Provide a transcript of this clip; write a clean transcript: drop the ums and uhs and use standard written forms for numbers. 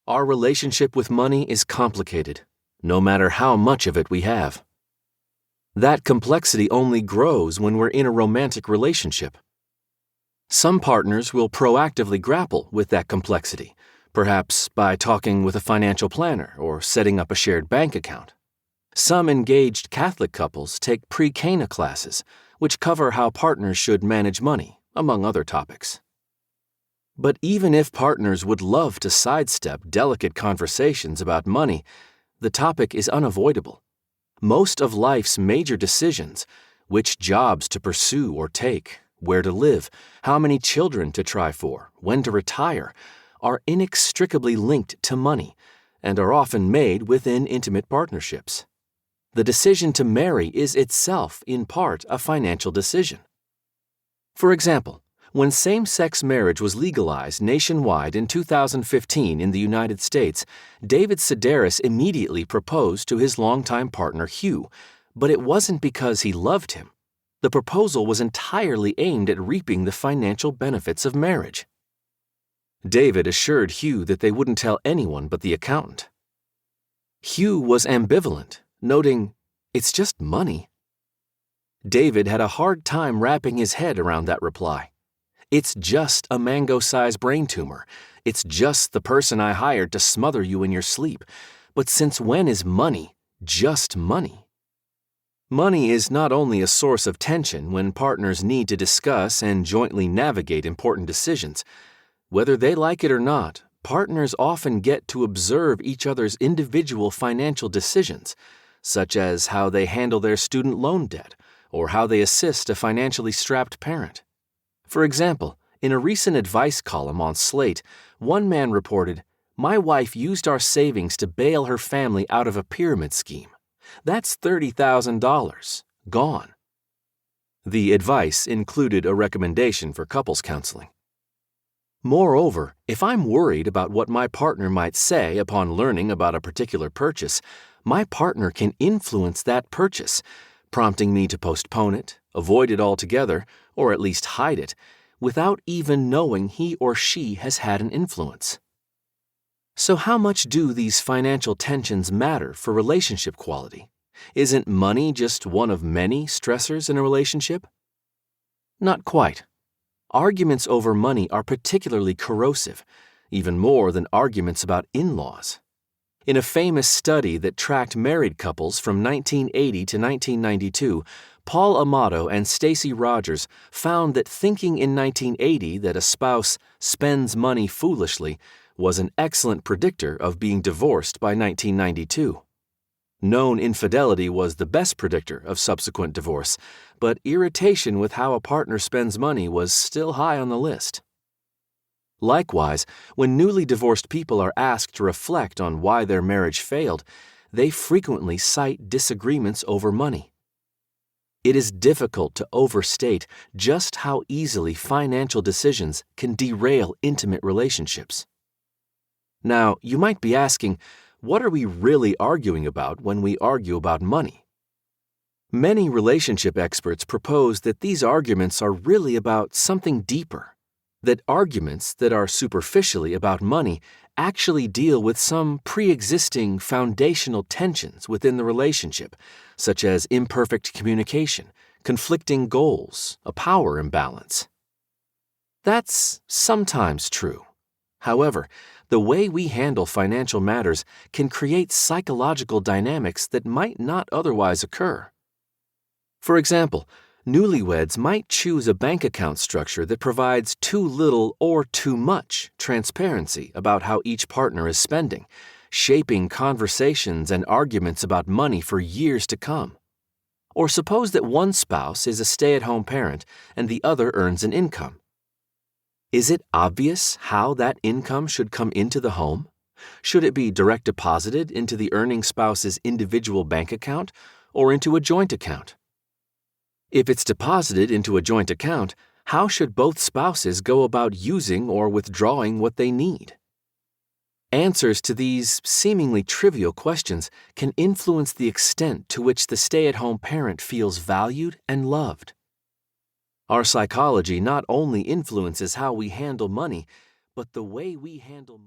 Our relationship with money is complicated, no matter how much of it we have. That complexity only grows when we're in a romantic relationship. Some partners will proactively grapple with that complexity, perhaps by talking with a financial planner or setting up a shared bank account. Some engaged Catholic couples take pre-Cana classes, which cover how partners should manage money, among other topics. But even if partners would love to sidestep delicate conversations about money, the topic is unavoidable. Most of life's major decisions, which jobs to pursue or take, where to live, how many children to try for, when to retire, are inextricably linked to money and are often made within intimate partnerships. The decision to marry is itself, in part, a financial decision. For example, when same-sex marriage was legalized nationwide in 2015 in the United States, David Sedaris immediately proposed to his longtime partner Hugh, but it wasn't because he loved him. The proposal was entirely aimed at reaping the financial benefits of marriage. David assured Hugh that they wouldn't tell anyone but the accountant. Hugh was ambivalent, noting, "It's just money." David had a hard time wrapping his head around that reply. "It's just a mango-sized brain tumor. It's just the person I hired to smother you in your sleep. But since when is money just money?" Money is not only a source of tension when partners need to discuss and jointly navigate important decisions. Whether they like it or not, partners often get to observe each other's individual financial decisions, such as how they handle their student loan debt or how they assist a financially strapped parent. For example, in a recent advice column on Slate, one man reported, "My wife used our savings to bail her family out of a pyramid scheme. That's $30,000, gone." The advice included a recommendation for couples counseling. Moreover, if I'm worried about what my partner might say upon learning about a particular purchase, my partner can influence that purchase, prompting me to postpone it, avoid it altogether, or at least hide it, without even knowing he or she has had an influence. So how much do these financial tensions matter for relationship quality? Isn't money just one of many stressors in a relationship? Not quite. Arguments over money are particularly corrosive, even more than arguments about in-laws. In a famous study that tracked married couples from 1980 to 1992, Paul Amato and Stacy Rogers found that thinking in 1980 that a spouse spends money foolishly was an excellent predictor of being divorced by 1992. Known infidelity was the best predictor of subsequent divorce, but irritation with how a partner spends money was still high on the list. Likewise, when newly divorced people are asked to reflect on why their marriage failed, they frequently cite disagreements over money. It is difficult to overstate just how easily financial decisions can derail intimate relationships. Now, you might be asking, what are we really arguing about when we argue about money? Many relationship experts propose that these arguments are really about something deeper, that arguments that are superficially about money actually deal with some pre-existing foundational tensions within the relationship, such as imperfect communication, conflicting goals, a power imbalance. That's sometimes true. However, the way we handle financial matters can create psychological dynamics that might not otherwise occur. For example, newlyweds might choose a bank account structure that provides too little or too much transparency about how each partner is spending, shaping conversations and arguments about money for years to come. Or suppose that one spouse is a stay-at-home parent and the other earns an income. Is it obvious how that income should come into the home? Should it be direct deposited into the earning spouse's individual bank account or into a joint account? If it's deposited into a joint account, how should both spouses go about using or withdrawing what they need? Answers to these seemingly trivial questions can influence the extent to which the stay-at-home parent feels valued and loved. Our psychology not only influences how we handle money, but the way we handle money.